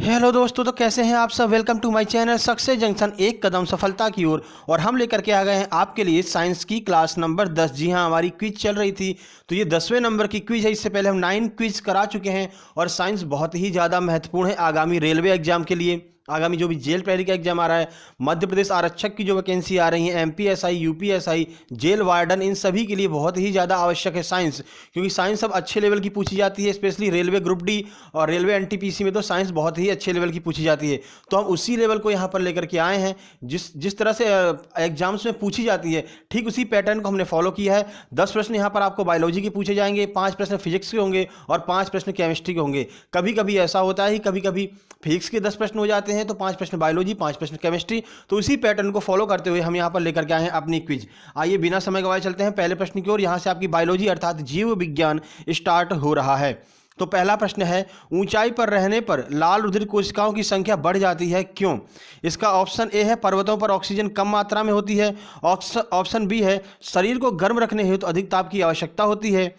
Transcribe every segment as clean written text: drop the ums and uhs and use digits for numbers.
Hello दोस्तों, तो कैसे हैं आप सब। Welcome to my channel success junction, एक कदम सफलता की ओर। और हम लेकर के आ गए हैं आपके लिए साइंस की क्लास नंबर 10। जी हाँ, हमारी क्विज चल रही थी, तो ये 10वें नंबर की क्विज है। इससे पहले हम 9 क्विज करा चुके हैं और साइंस बहुत ही ज़्यादा महत्वपूर्ण है आगामी रेलवे एग्जाम के लिए। आगामी जो भी जेल प्रहरी का एग्जाम आ रहा है, मध्य प्रदेश आरक्षक की जो वैकेंसी आ रही है, एमपीएसआई, यूपीएसआई, जेल वार्डन, इन सभी के लिए बहुत ही ज़्यादा आवश्यक है साइंस। क्योंकि साइंस अब अच्छे लेवल की पूछी जाती है, स्पेशली रेलवे ग्रुप डी और रेलवे एनटीपीसी में तो साइंस बहुत ही अच्छे लेवल की पूछी जाती है। तो हम उसी लेवल को यहाँ पर लेकर के आए हैं। जिस जिस तरह से एग्जाम्स में पूछी जाती है, ठीक उसी पैटर्न को हमने फॉलो किया है। 10 प्रश्न यहाँ पर आपको बायोलॉजी के पूछे जाएंगे, 5 प्रश्न फिजिक्स के होंगे और 5 प्रश्न केमिस्ट्री के होंगे। कभी कभी ऐसा होता है, कभी कभी फिजिक्स के 10 प्रश्न हो जाते हैं, तो 5 प्रश्न बायोलॉजी, 5 प्रश्न केमिस्ट्री। तो इसी पैटर्न को फॉलो करते हुए हम यहाँ पर लेकर के आए हैं अपनी क्विज। आइए बिना समय गवाए चलते हैं पहले प्रश्न की ओर। यहाँ से आपकी बायोलॉजी अर्थात जीव विज्ञान स्टार्ट हो रहा है। तो पहला प्रश्न है, ऊंचाई पर रहने पर लाल रुधिर कोशिकाओं की संख्या बढ़ जाती है, क्यों? इसका ऑप्शन ए है, पर्वतों पर ऑक्सीजन कम मात्रा में होती है। ऑप्शन बी है, शरीर को गर्म रखने हेतु अधिक ताप की आवश्यकता होती है।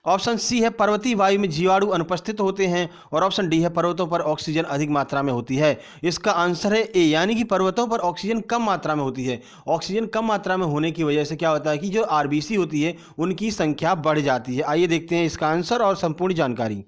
ऑप्शन सी है, पर्वतीय वायु में जीवाणु अनुपस्थित होते हैं। और ऑप्शन डी है, पर्वतों पर ऑक्सीजन अधिक मात्रा में होती है। इसका आंसर है ए, यानी कि पर्वतों पर ऑक्सीजन कम मात्रा में होती है। ऑक्सीजन कम मात्रा में होने की वजह से क्या होता है कि जो आरबीसी होती है उनकी संख्या बढ़ जाती है। आइए देखते हैं इसका आंसर और संपूर्ण जानकारी।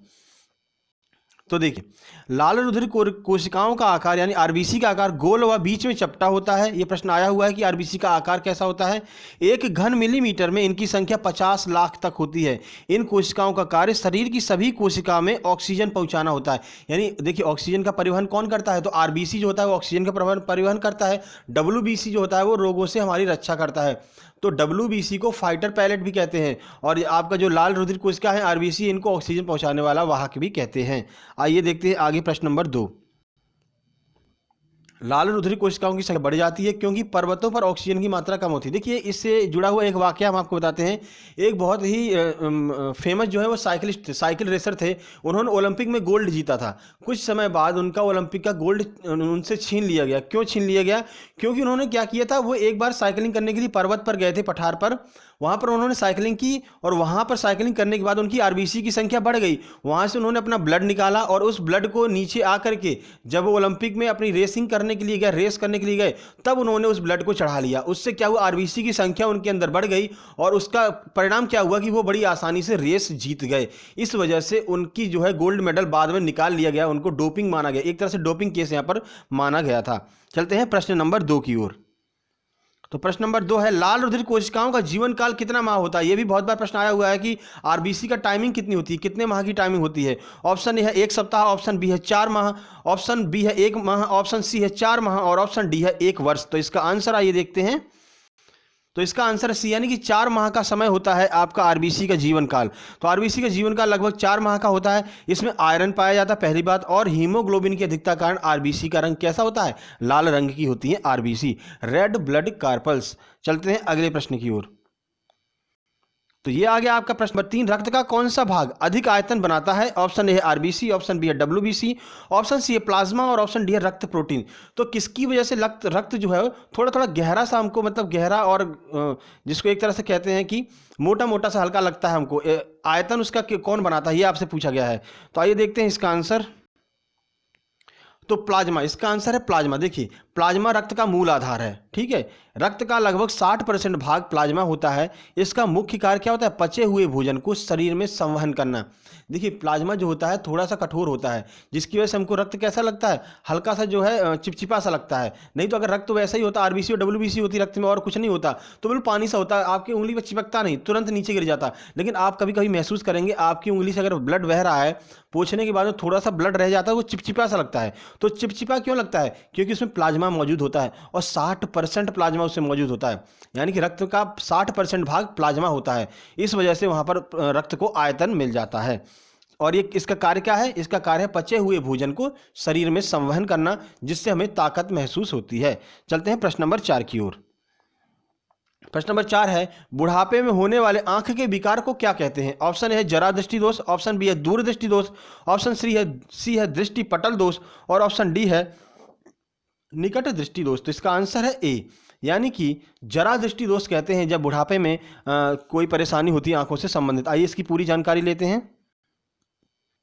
तो देखिए, लाल रुधिर कोशिकाओं का आकार यानी आरबीसी का आकार गोल व बीच में चपटा होता है। यह प्रश्न आया हुआ है कि आरबीसी का आकार कैसा होता है। 1 घन मिलीमीटर में इनकी संख्या 50 लाख तक होती है। इन कोशिकाओं का कार्य शरीर की सभी कोशिका में ऑक्सीजन पहुंचाना होता है। यानी देखिए, ऑक्सीजन का परिवहन कौन करता है? तो आरबीसी जो होता है वो ऑक्सीजन का परिवहन करता है। डब्ल्यूबीसी जो होता है वो रोगों से हमारी रक्षा करता है। तो डब्ल्यूबीसी को फाइटर पायलट भी कहते हैं। और आपका जो लाल रुधिर कोशिका है आरबीसी, इनको ऑक्सीजन पहुंचाने वाला वाहक भी कहते हैं। आइए देखते हैं आगे प्रश्न नंबर 2। लाल रुधिर कोशिकाओं की संख्या बढ़ जाती है क्योंकि पर्वतों पर ऑक्सीजन की मात्रा कम होती है। देखिए, इससे जुड़ा हुआ एक वाकया हम आपको बताते हैं। एक बहुत ही फेमस जो है वो साइकिलिस्ट थे, साइकिल रेसर थे। उन्होंने ओलंपिक में गोल्ड जीता था। कुछ समय बाद उनका ओलंपिक का गोल्ड उनसे छीन लिया गया। क्यों छीन लिया गया? क्योंकि उन्होंने क्या किया था, वो एक बार साइकिलिंग करने के लिए पर्वत पर गए थे, पठार पर। वहाँ पर उन्होंने साइकिलिंग की और वहाँ पर साइकिलिंग करने के बाद उनकी आरबीसी की संख्या बढ़ गई। वहाँ से उन्होंने अपना ब्लड निकाला और उस ब्लड को नीचे आकर के जब वो ओलंपिक में अपनी रेसिंग करने के लिए गए, रेस करने के लिए गए, तब उन्होंने उस ब्लड को चढ़ा लिया। उससे क्या हुआ, आरबीसी की संख्या उनके अंदर बढ़ गई और उसका परिणाम क्या हुआ कि वो बड़ी आसानी से रेस जीत गए। इस वजह से उनकी जो है गोल्ड मेडल बाद में निकाल लिया गया। उनको डोपिंग माना गया, एक तरह से डोपिंग केस यहाँ पर माना गया था। चलते हैं प्रश्न नंबर 2 की ओर। तो प्रश्न नंबर 2 है, लाल रुधिर कोशिकाओं का जीवन काल कितना माह होता है? यह भी बहुत बार प्रश्न आया हुआ है कि आरबीसी का टाइमिंग कितनी होती है, कितने माह की टाइमिंग होती है। ऑप्शन ए है 1 सप्ताह, ऑप्शन बी है 4 माह, ऑप्शन बी है 1 माह, ऑप्शन सी है 4 माह और ऑप्शन डी है 1 वर्ष। तो इसका आंसर आइए देखते हैं। तो इसका आंसर है सी, यानी कि 4 माह का समय होता है आपका आरबीसी का जीवन काल। तो आरबीसी का जीवन काल लगभग 4 माह का होता है। इसमें आयरन पाया जाता है पहली बात, और हीमोग्लोबिन की अधिकता कारण आरबीसी का रंग कैसा होता है? लाल रंग की होती है आरबीसी, रेड ब्लड कार्पल्स। चलते हैं अगले प्रश्न की ओर। तो ये आ गया आपका प्रश्न नंबर 3, रक्त का कौन सा भाग अधिक आयतन बनाता है? ऑप्शन ए है आरबीसी, ऑप्शन बी है डब्ल्यूबीसी, ऑप्शन सी है प्लाज्मा और ऑप्शन डी है रक्त प्रोटीन। तो किसकी वजह से रक्त जो है थोड़ा थोड़ा गहरा सा हमको, मतलब गहरा और जिसको एक तरह से कहते हैं कि मोटा मोटा सा हल्का लगता है हमको, आयतन उसका कौन बनाता है, ये आपसे पूछा गया है। तो आइए देखते हैं इसका आंसर। तो प्लाज्मा, इसका आंसर है प्लाज्मा। देखिए, प्लाज्मा रक्त का मूल आधार है, ठीक है। रक्त का लगभग 60% भाग प्लाज्मा होता है। इसका मुख्य कार्य क्या होता है? पचे हुए भोजन को शरीर में संवहन करना। देखिए, प्लाज्मा जो होता है थोड़ा सा कठोर होता है, जिसकी वजह से हमको रक्त कैसा लगता है? हल्का सा जो है चिपचिपा सा लगता है। नहीं तो अगर रक्त वैसा ही होता, आरबीसी और डब्ल्यूबीसी होती रक्त में और कुछ नहीं होता, तो बिल्कुल पानी सा होता है, आपकी उंगली पर चिपकता नहीं, तुरंत नीचे गिर जाता। लेकिन आप कभी कभी महसूस करेंगे, आपकी उंगली से अगर ब्लड बह रहा है, पोंछने के बाद में थोड़ा सा ब्लड रह जाता है, वो चिपचिपा सा लगता है। तो चिपचिपा क्यों लगता है? क्योंकि उसमें प्लाज्मा मौजूद होता है और 60% प्लाज्मा उसमें मौजूद होता है। यानी कि रक्त का 60% भाग प्लाज्मा होता है। इस वजह से वहां पर रक्त को आयतन मिल जाता है। और ये इसका कार्य क्या है? इसका कार्य है पचे हुए भोजन को शरीर में संवहन करना, जिससे हमें ताकत महसूस होती है। चलते हैं प्रश्न नंबर 4 की ओर। प्रश्न नंबर 4 है, बुढ़ापे में होने वाले आंख के विकार को क्या कहते हैं? ऑप्शन ए है जरा दृष्टि दोष, ऑप्शन बी है दूरदृष्टि दोष, ऑप्शन सी है दृष्टि पटल दोष और ऑप्शन डी है निकट दृष्टि दोष। तो इसका आंसर है ए, यानी कि जरा दृष्टि दोष कहते हैं जब बुढ़ापे में कोई परेशानी होती है आंखों से संबंधित। आइए इसकी पूरी जानकारी लेते हैं।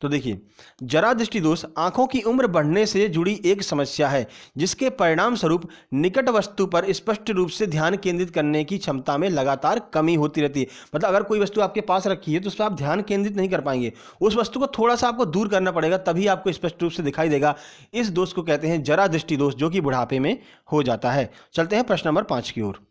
तो देखिए, जरा दृष्टि दोष आंखों की उम्र बढ़ने से जुड़ी एक समस्या है जिसके परिणाम स्वरूप निकट वस्तु पर स्पष्ट रूप से ध्यान केंद्रित करने की क्षमता में लगातार कमी होती रहती है। मतलब अगर कोई वस्तु आपके पास रखी है तो उस पर आप ध्यान केंद्रित नहीं कर पाएंगे, उस वस्तु को थोड़ा सा आपको दूर करना पड़ेगा, तभी आपको स्पष्ट रूप से दिखाई देगा। इस दोष को कहते हैं जरा दृष्टि दोष, जो कि बुढ़ापे में हो जाता है। चलते हैं प्रश्न नंबर 5 की ओर।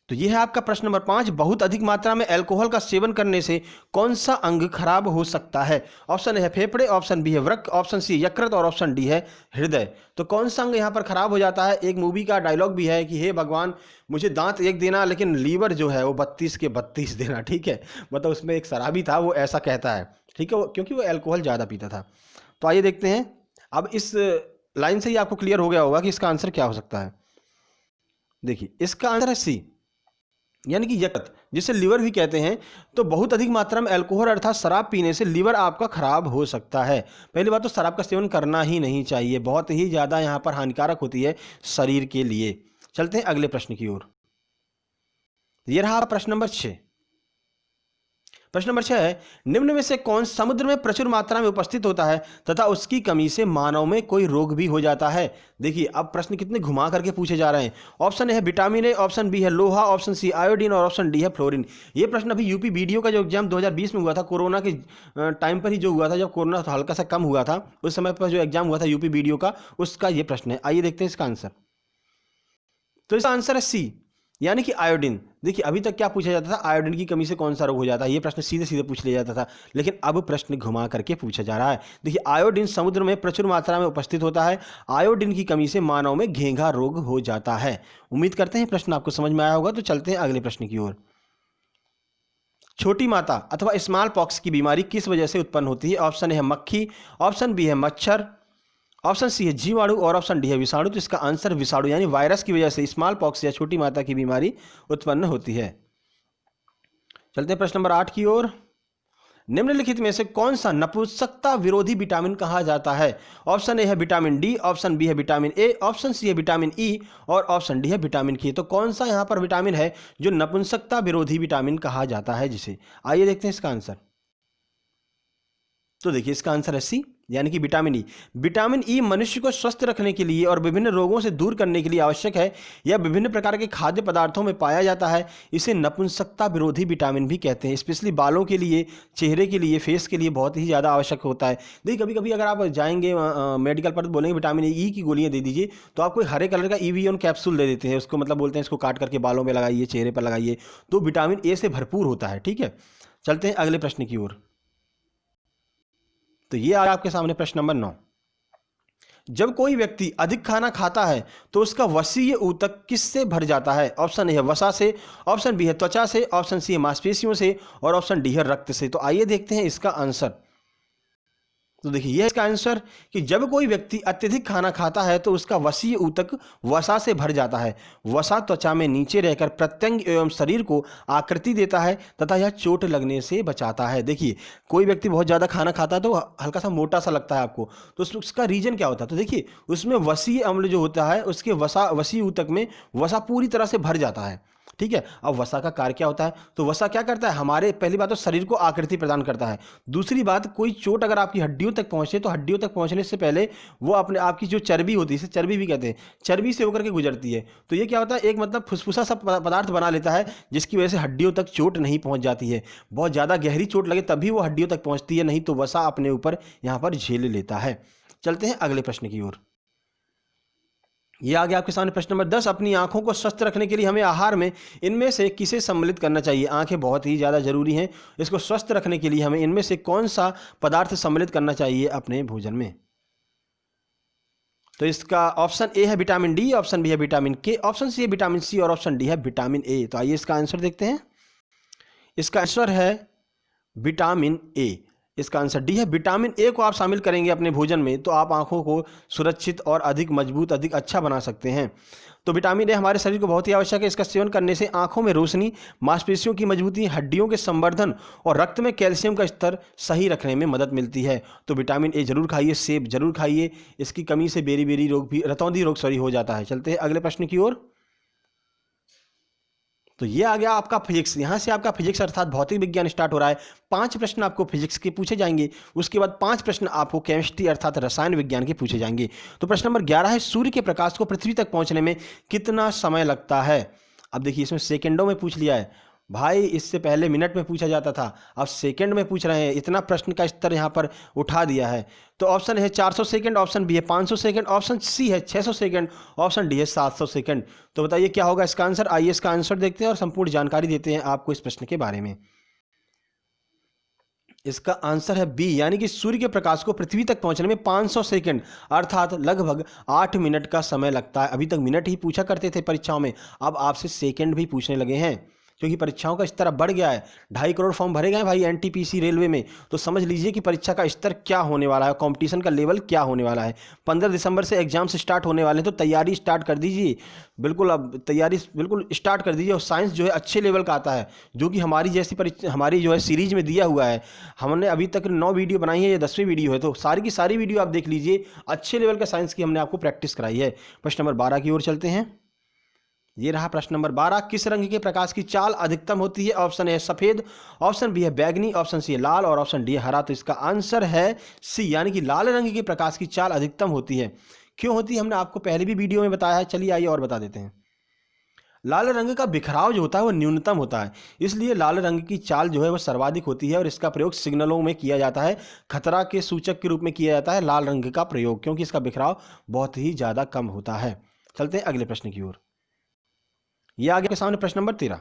तो यह है आपका प्रश्न नंबर 5। बहुत अधिक मात्रा में अल्कोहल का सेवन करने से कौन सा अंग खराब हो सकता है? ऑप्शन ए है फेफड़े, ऑप्शन बी है वृक्क, ऑप्शन सी यकृत और ऑप्शन डी है हृदय। तो कौन सा अंग यहाँ पर खराब हो जाता है? एक मूवी का डायलॉग भी है कि हे भगवान मुझे दांत एक देना लेकिन लीवर जो है वो 32 के 32 देना। ठीक है, मतलब उसमें एक शराबी था, वो ऐसा कहता है। ठीक है, क्योंकि वो अल्कोहल ज़्यादा पीता था। तो आइए देखते हैं, अब इस लाइन से ही आपको क्लियर हो गया होगा कि इसका आंसर क्या हो सकता है। देखिए, इसका आंसर है सी, यानी कि यकृत, जिसे लीवर भी कहते हैं। तो बहुत अधिक मात्रा में अल्कोहल अर्थात शराब पीने से लीवर आपका खराब हो सकता है। पहली बात तो शराब का सेवन करना ही नहीं चाहिए, बहुत ही ज़्यादा यहाँ पर हानिकारक होती है शरीर के लिए। चलते हैं अगले प्रश्न की ओर। ये रहा प्रश्न नंबर 6। प्रश्न नंबर 6 है, निम्न में से कौन समुद्र में प्रचुर मात्रा में उपस्थित होता है तथा उसकी कमी से मानव में कोई रोग भी हो जाता है? देखिए, अब प्रश्न कितने घुमा करके पूछे जा रहे हैं। ऑप्शन ए है विटामिन ए, ऑप्शन बी है लोहा, ऑप्शन सी आयोडीन और ऑप्शन डी है फ्लोरीन। ये प्रश्न अभी यूपी बीडीओ का जो एग्जाम 2020 में हुआ था, कोरोना के टाइम पर ही जो हुआ था, जब कोरोना हल्का सा कम हुआ था, उस समय पर जो एग्जाम हुआ था यूपी बीडीओ का, उसका ये प्रश्न है। आइए देखते हैं इसका आंसर। तो इसका आंसर है सी, यानी कि आयोडीन। देखिए, अभी तक क्या पूछा जाता था, आयोडीन की कमी से कौन सा रोग हो जाता है, ये प्रश्न सीधे सीधे पूछ लिया जाता था, लेकिन अब प्रश्न घुमा करके पूछा जा रहा है। देखिए, आयोडीन समुद्र में प्रचुर मात्रा में उपस्थित होता है, आयोडीन की कमी से मानव में घेंघा रोग हो जाता है। उम्मीद करते हैं प्रश्न आपको समझ में आया होगा। तो चलते हैं अगले प्रश्न की ओर। छोटी माता अथवा स्मॉल पॉक्स की बीमारी किस वजह से उत्पन्न होती है? ऑप्शन ए है मक्खी, ऑप्शन बी है मच्छर, ऑप्शन सी है जीवाणु और ऑप्शन डी है विषाणु। तो इसका आंसर विषाणु यानी वायरस की वजह से स्मॉल पॉक्स या छोटी माता की बीमारी उत्पन्न होती है। चलते हैं प्रश्न नंबर 8 की ओर। निम्नलिखित में से कौन सा नपुंसकता विरोधी विटामिन कहा जाता है? ऑप्शन ए है विटामिन डी, ऑप्शन बी है विटामिन ए, ऑप्शन सी है विटामिन ई और ऑप्शन डी है विटामिन के। तो कौन सा यहाँ पर विटामिन है जो नपुंसकता विरोधी विटामिन कहा जाता है जिसे? आइए देखते हैं इसका आंसर। तो देखिए, इसका आंसर है सी, यानी कि विटामिन ई। विटामिन ई मनुष्य को स्वस्थ रखने के लिए और विभिन्न रोगों से दूर करने के लिए आवश्यक है। यह विभिन्न प्रकार के खाद्य पदार्थों में पाया जाता है। इसे नपुंसकता विरोधी विटामिन भी कहते हैं। स्पेशली बालों के लिए, चेहरे के लिए, फेस के लिए बहुत ही ज़्यादा आवश्यक होता है। देखिए, कभी कभी अगर आप जाएंगे मेडिकल पर, तो बोलेंगे विटामिन ई की गोलियाँ दे दीजिए, तो आपको हरे कलर का ईवीओन कैप्सूल दे देते हैं। उसको मतलब बोलते हैं इसको काट करके बालों में लगाइए, चेहरे पर लगाइए। तो विटामिन ए से भरपूर होता है। ठीक है, चलते हैं अगले प्रश्न की ओर। तो ये आया आपके सामने प्रश्न नंबर 9। जब कोई व्यक्ति अधिक खाना खाता है तो उसका वसीय ऊतक किससे भर जाता है? ऑप्शन ए है वसा से, ऑप्शन बी है त्वचा से, ऑप्शन सी है मांसपेशियों से और ऑप्शन डी है रक्त से। तो आइए देखते हैं इसका आंसर। तो देखिए, यह इसका आंसर कि जब कोई व्यक्ति अत्यधिक खाना खाता है तो उसका वसीय ऊतक वसा से भर जाता है। वसा त्वचा में नीचे रहकर प्रत्यंग एवं शरीर को आकृति देता है तथा यह चोट लगने से बचाता है। देखिए, कोई व्यक्ति बहुत ज़्यादा खाना खाता है तो हल्का सा मोटा सा लगता है आपको, तो उसका रीजन क्या होता है? तो देखिए, उसमें वसीय अम्ल जो होता है, उसके वसीय ऊतक में वसा पूरी तरह से भर जाता है। ठीक है, अब वसा का कार्य क्या होता है? तो वसा क्या करता है? हमारे पहली बात तो शरीर को आकृति प्रदान करता है। दूसरी बात, कोई चोट अगर आपकी हड्डियों तक पहुंचे तो हड्डियों तक पहुंचने से पहले वो अपने आपकी जो चर्बी होती है, इसे चर्बी भी कहते हैं, चर्बी से होकर के गुजरती है। तो ये क्या होता है? एक मतलब फुसफुसा सा पदार्थ बना लेता है जिसकी वजह से हड्डियों तक चोट नहीं पहुंच जाती है। बहुत ज़्यादा गहरी चोट लगे तभी वो हड्डियों तक पहुंचती है, नहीं तो वसा अपने ऊपर यहाँ पर झेल लेता है। चलते हैं अगले प्रश्न की ओर। ये आ गया आपके सामने प्रश्न नंबर 10। अपनी आंखों को स्वस्थ रखने के लिए हमें आहार में इनमें से किसे सम्मिलित करना चाहिए? आंखें बहुत ही ज़्यादा जरूरी हैं, इसको स्वस्थ रखने के लिए हमें इनमें से कौन सा पदार्थ सम्मिलित करना चाहिए अपने भोजन में? तो इसका ऑप्शन ए है विटामिन डी, ऑप्शन बी है विटामिन के, ऑप्शन सी है विटामिन सी और ऑप्शन डी है विटामिन ए। तो आइए इसका आंसर देखते हैं। इसका आंसर है विटामिन ए। इसका आंसर डी है। विटामिन ए को आप शामिल करेंगे अपने भोजन में तो आप आंखों को सुरक्षित और अधिक मजबूत, अधिक अच्छा बना सकते हैं। तो विटामिन ए हमारे शरीर को बहुत ही आवश्यक है। इसका सेवन करने से आंखों में रोशनी, मांसपेशियों की मजबूती, हड्डियों के संवर्धन और रक्त में कैल्शियम का स्तर सही रखने में मदद मिलती है। तो विटामिन ए जरूर खाइए, सेब जरूर खाइए। इसकी कमी से बेरी रोग भी, रतौंधी रोग हो जाता है। चलते हैं अगले प्रश्न की ओर। तो ये आ गया आपका फिजिक्स। यहाँ से आपका फिजिक्स अर्थात भौतिक विज्ञान स्टार्ट हो रहा है। 5 प्रश्न आपको फिजिक्स के पूछे जाएंगे, उसके बाद 5 प्रश्न आपको केमिस्ट्री अर्थात रसायन विज्ञान के पूछे जाएंगे। तो प्रश्न नंबर 11 है, सूर्य के प्रकाश को पृथ्वी तक पहुंचने में कितना समय लगता है? अब देखिए इसमें सेकेंडों में पूछ लिया है भाई, इससे पहले मिनट में पूछा जाता था, अब सेकंड में पूछ रहे हैं। इतना प्रश्न का स्तर यहाँ पर उठा दिया है। तो ऑप्शन है 400 सेकंड, ऑप्शन बी है 500 सेकंड, ऑप्शन सी है 600 सेकंड, ऑप्शन डी है 700 सेकंड। तो बताइए क्या होगा इसका आंसर? आइए इसका आंसर देखते हैं और संपूर्ण जानकारी देते हैं आपको इस प्रश्न के बारे में। इसका आंसर है बी, यानी कि सूर्य के प्रकाश को पृथ्वी तक पहुंचने में 500 सेकंड अर्थात लगभग 8 मिनट का समय लगता है। अभी तक मिनट ही पूछा करते थे परीक्षाओं में, अब आपसे सेकंड भी पूछने लगे हैं, क्योंकि परीक्षाओं का स्तर अब बढ़ गया है। 2.5 करोड़ फॉर्म भरे गए भाई एनटीपीसी रेलवे में। तो समझ लीजिए कि परीक्षा का स्तर क्या होने वाला है, कंपटीशन का लेवल क्या होने वाला है। 15 दिसंबर से एग्जाम्स स्टार्ट होने वाले हैं, तो तैयारी स्टार्ट कर दीजिए। बिल्कुल अब तैयारी बिल्कुल स्टार्ट कर दीजिए। और साइंस जो है अच्छे लेवल का आता है, जो कि हमारी जैसी हमारी जो है सीरीज में दिया हुआ है। हमने अभी तक 9 वीडियो बनाई है, ये 10वीं वीडियो है, तो सारी की सारी वीडियो आप देख लीजिए। अच्छे लेवल का साइंस की हमने आपको प्रैक्टिस कराई है। प्रश्न नंबर 12 की ओर चलते हैं। ये रहा प्रश्न नंबर 12, किस रंग के प्रकाश की चाल अधिकतम होती है? ऑप्शन ए सफेद, ऑप्शन बी है बैगनी, ऑप्शन सी है लाल और ऑप्शन डी है हरा। तो इसका आंसर है सी, यानी कि लाल रंग के प्रकाश की चाल अधिकतम होती है। क्यों होती है हमने आपको पहले भी वीडियो में बताया है, चलिए आइए और बता देते हैं। लाल रंग का बिखराव जो होता है वो न्यूनतम होता है, इसलिए लाल रंग की चाल जो है वो सर्वाधिक होती है। और इसका प्रयोग सिग्नलों में किया जाता है, खतरा के सूचक के रूप में किया जाता है लाल रंग का प्रयोग, क्योंकि इसका बिखराव बहुत ही ज़्यादा कम होता है। चलते हैं अगले प्रश्न की ओर। यह आगे के सामने प्रश्न नंबर 13,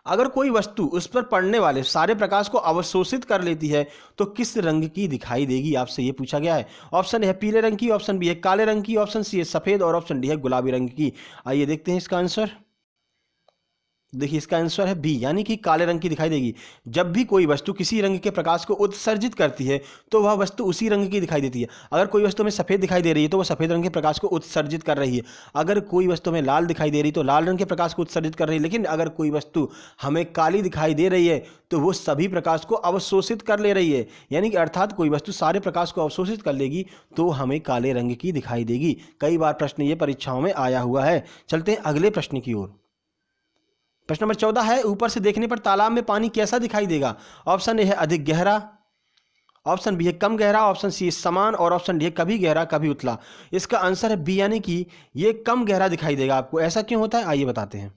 अगर कोई वस्तु उस पर पड़ने वाले सारे प्रकाश को अवशोषित कर लेती है तो किस रंग की दिखाई देगी? आपसे यह पूछा गया है। ऑप्शन है पीले रंग की, ऑप्शन बी है काले रंग की, ऑप्शन सी है सफेद और ऑप्शन डी है गुलाबी रंग की। आइए देखते हैं इसका आंसर। देखिए इसका आंसर है बी, यानी कि काले रंग की दिखाई देगी। जब भी कोई वस्तु किसी रंग के प्रकाश को उत्सर्जित करती है तो वह वस्तु उसी रंग की दिखाई देती है। अगर कोई वस्तु में सफेद दिखाई दे रही है तो वह सफेद रंग के प्रकाश को उत्सर्जित कर रही है। अगर कोई वस्तु में लाल दिखाई दे रही है तो लाल रंग के प्रकाश को उत्सर्जित कर रही है। लेकिन अगर कोई वस्तु हमें काली दिखाई दे रही है तो वो सभी प्रकाश को अवशोषित कर ले रही है, यानी कि अर्थात कोई वस्तु सारे प्रकाश को अवशोषित कर लेगी तो हमें काले रंग की दिखाई देगी। कई बार प्रश्न ये परीक्षाओं में आया हुआ है। चलते हैं अगले प्रश्न की ओर। प्रश्न नंबर 14 है, ऊपर से देखने पर तालाब में पानी कैसा दिखाई देगा? ऑप्शन ए है अधिक गहरा, ऑप्शन बी है कम गहरा, ऑप्शन सी समान और ऑप्शन डी है कभी गहरा कभी उथला। इसका आंसर है बी, यानी कि ये कम गहरा दिखाई देगा आपको। ऐसा क्यों होता है आइए बताते हैं।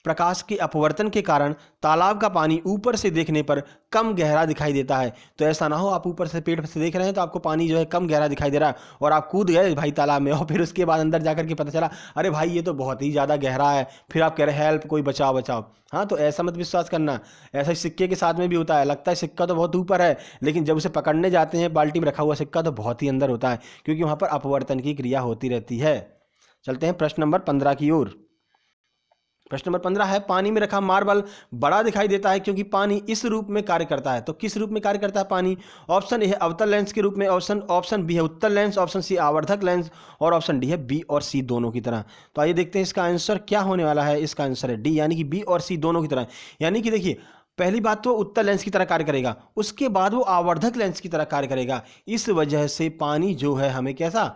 प्रकाश के अपवर्तन के कारण तालाब का पानी ऊपर से देखने पर कम गहरा दिखाई देता है। तो ऐसा ना हो आप ऊपर से पेड़ से देख रहे हैं तो आपको पानी जो है कम गहरा दिखाई दे रहा है और आप कूद गए भाई तालाब में, और फिर उसके बाद अंदर जाकर के पता चला अरे भाई ये तो बहुत ही ज़्यादा गहरा है, फिर आप कह रहे हैं हेल्प, कोई बचाओ बचाओ। हाँ, तो ऐसा मत विश्वास करना। ऐसा ही सिक्के के साथ में भी होता है, लगता है सिक्का तो बहुत ऊपर है, लेकिन जब उसे पकड़ने जाते हैं बाल्टी में रखा हुआ सिक्का तो बहुत ही अंदर होता है, क्योंकि वहाँ पर अपवर्तन की क्रिया होती रहती है। चलते हैं प्रश्न नंबर 15 की ओर। प्रश्न नंबर 15 है, पानी में रखा मार्बल बड़ा दिखाई देता है क्योंकि पानी इस रूप में कार्य करता है। तो किस रूप में कार्य करता है पानी? ऑप्शन ए है अवतल लेंस के रूप में, ऑप्शन बी है उत्तल लेंस, ऑप्शन सी आवर्धक लेंस और ऑप्शन डी है बी और सी दोनों की तरह। तो आइए देखते हैं इसका आंसर क्या होने वाला है। इसका आंसर है डी, यानी कि बी और सी दोनों की तरह। यानी कि देखिए पहली बात तो उत्तल लेंस की तरह कार्य करेगा, उसके बाद वो आवर्धक लेंस की तरह कार्य करेगा। इस वजह से पानी जो है हमें कैसा,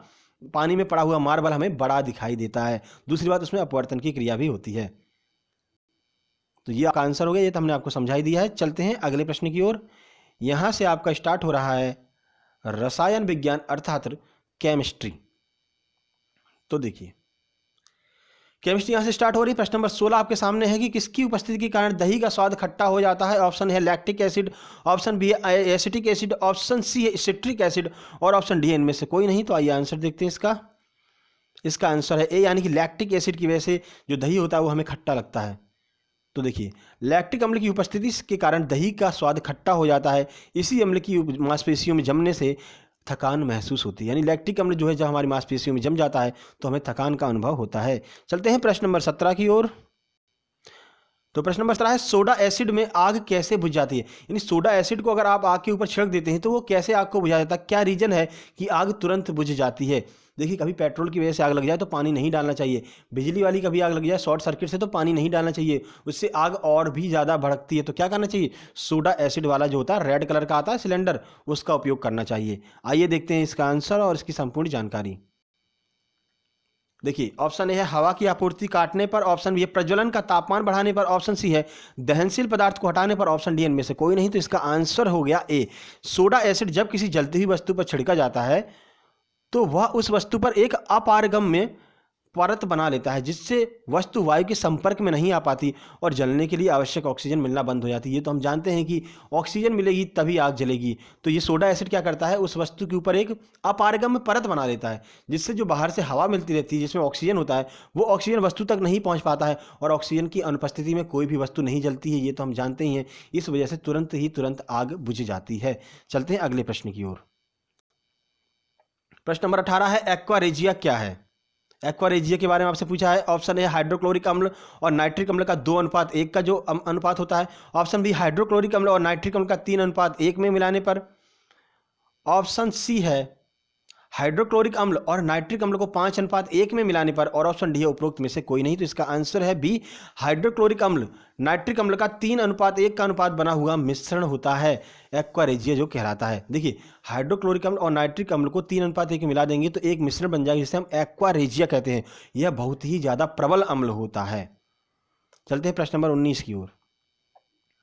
पानी में पड़ा हुआ मार्बल हमें बड़ा दिखाई देता है। दूसरी बात उसमें अपवर्तन की क्रिया भी होती है। तो ये आपका आंसर हो गया, ये तो हमने आपको समझा ही दिया है। चलते हैं अगले प्रश्न की ओर। यहां से आपका स्टार्ट हो रहा है रसायन विज्ञान अर्थात केमिस्ट्री। तो देखिए केमिस्ट्री यहां से स्टार्ट हो रही है। प्रश्न नंबर 16 आपके सामने है कि किसकी उपस्थिति के कारण दही का स्वाद खट्टा हो जाता है? ऑप्शन है लैक्टिक एसिड, ऑप्शन बी है एसिटिक एसिड, ऑप्शन सी है सिट्रिक एसिड और ऑप्शन डी है इनमें से कोई नहीं। तो आइए आंसर देखते हैं इसका। इसका आंसर है ए, यानी कि लैक्टिक एसिड की वजह से जो दही होता है वो हमें खट्टा लगता है। तो देखिए लैक्टिक अम्ल की उपस्थिति के कारण दही का स्वाद खट्टा हो जाता है। इसी अम्ल की मांसपेशियों में जमने से थकान महसूस होती है, यानी लैक्टिक अम्ल जो है जब हमारी मांसपेशियों में जम जाता है तो हमें थकान का अनुभव होता है। चलते हैं प्रश्न नंबर 17 की ओर। तो प्रश्न नंबर 17 है, सोडा एसिड में आग कैसे बुझ जाती है? यानी सोडा एसिड को अगर आप आग के ऊपर छिड़क देते हैं तो वो कैसे आग को बुझा देता है? क्या रीजन है कि आग तुरंत बुझ जाती है? देखिए कभी पेट्रोल की वजह से आग लग जाए तो पानी नहीं डालना चाहिए, बिजली वाली कभी आग लग जाए शॉर्ट सर्किट से तो पानी नहीं डालना चाहिए, उससे आग और भी ज़्यादा भड़कती है। तो क्या करना चाहिए? सोडा एसिड वाला जो होता है रेड कलर का आता है सिलेंडर, उसका उपयोग करना चाहिए। आइए देखते हैं इसका आंसर और इसकी संपूर्ण जानकारी। देखिए ऑप्शन ए है हवा की आपूर्ति काटने पर, ऑप्शन बी है प्रज्वलन का तापमान बढ़ाने पर, ऑप्शन सी है दहनशील पदार्थ को हटाने पर, ऑप्शन डी इनमें से कोई नहीं। तो इसका आंसर हो गया ए, सोडा एसिड जब किसी जलती हुई वस्तु पर छिड़का जाता है तो वह उस वस्तु पर एक अपारगम्य परत बना लेता है, जिससे वस्तु वायु के संपर्क में नहीं आ पाती और जलने के लिए आवश्यक ऑक्सीजन मिलना बंद हो जाती है। ये तो हम जानते हैं कि ऑक्सीजन मिलेगी तभी आग जलेगी। तो ये सोडा एसिड क्या करता है, उस वस्तु के ऊपर एक अपारगम्य परत बना लेता है, जिससे जो बाहर से हवा मिलती रहती है जिसमें ऑक्सीजन होता है वो ऑक्सीजन वस्तु तक नहीं पहुँच पाता है और ऑक्सीजन की अनुपस्थिति में कोई भी वस्तु नहीं जलती है। ये तो हम जानते ही हैं, इस वजह से तुरंत आग बुझ जाती है। चलते हैं अगले प्रश्न की ओर। प्रश्न नंबर 18 है एक्वा रेजिया क्या है। एक्वा रेजिया के बारे में आपसे पूछा है। ऑप्शन ए हाइड्रोक्लोरिक अम्ल और नाइट्रिक अम्ल का 2:1 का जो अनुपात होता है। ऑप्शन बी हाइड्रोक्लोरिक अम्ल और नाइट्रिक अम्ल का 3:1 में मिलाने पर। ऑप्शन सी है हाइड्रोक्लोरिक अम्ल और नाइट्रिक अम्ल को 5:1 में मिलाने पर, और ऑप्शन डी है उपरोक्त में से कोई नहीं। तो इसका आंसर है बी, हाइड्रोक्लोरिक अम्ल नाइट्रिक अम्ल का 3:1 का अनुपात बना हुआ मिश्रण होता है एक्वा रेजिया जो कहलाता है। देखिए हाइड्रोक्लोरिक अम्ल और नाइट्रिक अम्ल को 3:1 मिला देंगे तो एक मिश्रण बन जाएगा जिसे हम एक्वा रेजिया कहते हैं। यह बहुत ही ज्यादा प्रबल अम्ल होता है। चलते हैं प्रश्न नंबर 19 की ओर।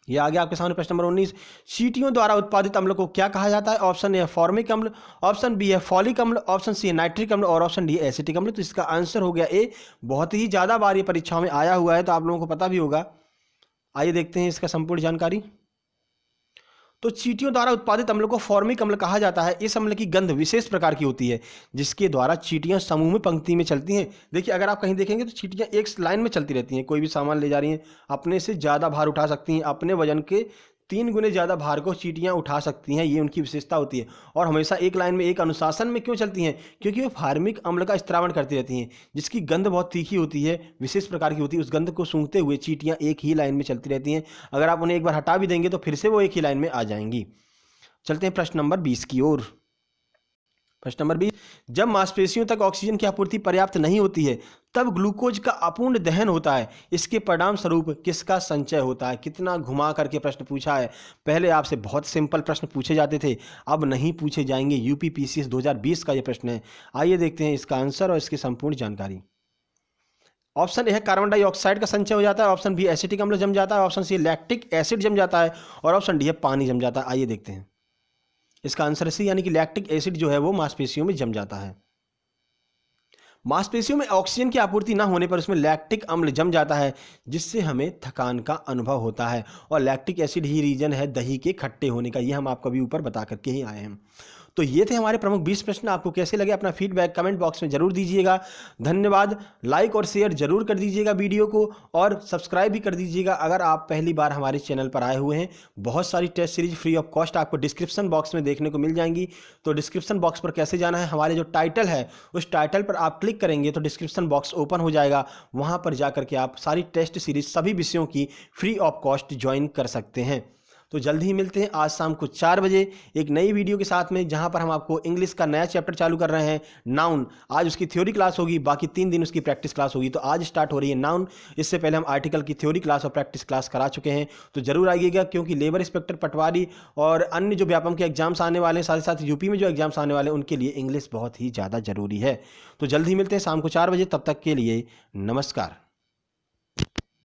ये आ गया आपके सामने प्रश्न नंबर 19। चींटियों द्वारा उत्पादित अम्ल को क्या कहा जाता है। ऑप्शन ए है फॉर्मिक अम्ल, ऑप्शन बी है फॉलिक अम्ल, ऑप्शन सी है नाइट्रिक अम्ल और ऑप्शन डी है एसिटिक अम्ल। तो इसका आंसर हो गया ए, बहुत ही ज्यादा बार ये परीक्षाओं में आया हुआ है तो आप लोगों को पता भी होगा। आइए देखते हैं इसका संपूर्ण जानकारी। तो चींटियों द्वारा उत्पादित अम्ल को फॉर्मिक अम्ल कहा जाता है। इस अम्ल की गंध विशेष प्रकार की होती है जिसके द्वारा चींटियां समूह में पंक्ति में चलती हैं। देखिए अगर आप कहीं देखेंगे तो चींटियां एक लाइन में चलती रहती हैं, कोई भी सामान ले जा रही हैं, अपने से ज़्यादा भार उठा सकती हैं, अपने वजन के 3 गुने ज़्यादा भार को चींटियां उठा सकती हैं, ये उनकी विशेषता होती है। और हमेशा एक लाइन में एक अनुशासन में क्यों चलती हैं, क्योंकि वो फॉर्मिक अम्ल का स्त्रावण करती रहती हैं जिसकी गंध बहुत तीखी होती है, विशेष प्रकार की होती है। उस गंध को सूंघते हुए चींटियां एक ही लाइन में चलती रहती हैं। अगर आप उन्हें एक बार हटा भी देंगे तो फिर से वो एक ही लाइन में आ जाएंगी। चलते हैं प्रश्न नंबर 20 की ओर। प्रश्न नंबर 20, जब मांसपेशियों तक ऑक्सीजन की आपूर्ति पर्याप्त नहीं होती है तब ग्लूकोज का अपूर्ण दहन होता है। इसके परिणाम स्वरूप किसका संचय होता है। कितना घुमा करके प्रश्न पूछा है। पहले आपसे बहुत सिंपल प्रश्न पूछे जाते थे, अब नहीं पूछे जाएंगे। यूपी पीसीएस 2020 का यह प्रश्न है। आइए देखते हैं इसका आंसर और इसकी संपूर्ण जानकारी। ऑप्शन ए है कार्बन डाइऑक्साइड का संचय हो जाता है, ऑप्शन बी एसिटिक अम्ल जम जाता है, ऑप्शन सी लैक्टिक एसिड जम जाता है और ऑप्शन डी है पानी जम जाता है। आइए देखते हैं इसका आंसर सी, यानी कि लैक्टिक एसिड जो है वो मांसपेशियों में जम जाता है। मांसपेशियों में ऑक्सीजन की आपूर्ति ना होने पर उसमें लैक्टिक अम्ल जम जाता है जिससे हमें थकान का अनुभव होता है। और लैक्टिक एसिड ही रीजन है दही के खट्टे होने का, ये हम आपको अभी ऊपर बता करके ही आए हैं। तो ये थे हमारे प्रमुख 20 प्रश्न। आपको कैसे लगे अपना फीडबैक कमेंट बॉक्स में जरूर दीजिएगा। धन्यवाद। लाइक और शेयर जरूर कर दीजिएगा वीडियो को और सब्सक्राइब भी कर दीजिएगा अगर आप पहली बार हमारे चैनल पर आए हुए हैं। बहुत सारी test series free of cost आपको डिस्क्रिप्शन बॉक्स में देखने को मिल जाएंगी। तो डिस्क्रिप्शन बॉक्स पर कैसे जाना है, हमारे जो टाइटल है उस टाइटल पर आप क्लिक करेंगे तो डिस्क्रिप्शन बॉक्स ओपन हो जाएगा। वहाँ पर जा करके आप सारी टेस्ट सीरीज सभी विषयों की फ्री ऑफ कॉस्ट ज्वाइन कर सकते हैं। तो जल्द ही मिलते हैं आज शाम को 4 बजे एक नई वीडियो के साथ में, जहां पर हम आपको इंग्लिश का नया चैप्टर चालू कर रहे हैं, नाउन। आज उसकी थ्योरी क्लास होगी, बाकी 3 दिन उसकी प्रैक्टिस क्लास होगी। तो आज स्टार्ट हो रही है नाउन। इससे पहले हम आर्टिकल की थ्योरी क्लास और प्रैक्टिस क्लास करा चुके हैं। तो जरूर आइएगा, क्योंकि लेबर इंस्पेक्टर, पटवारी और अन्य जो व्यापम के एग्जाम्स आने वाले हैं, साथ ही साथ यूपी में जो एग्जाम्स आने वाले हैं, उनके लिए इंग्लिश बहुत ही ज़्यादा जरूरी है। तो जल्द ही मिलते हैं शाम को 4 बजे। तब तक के लिए नमस्कार।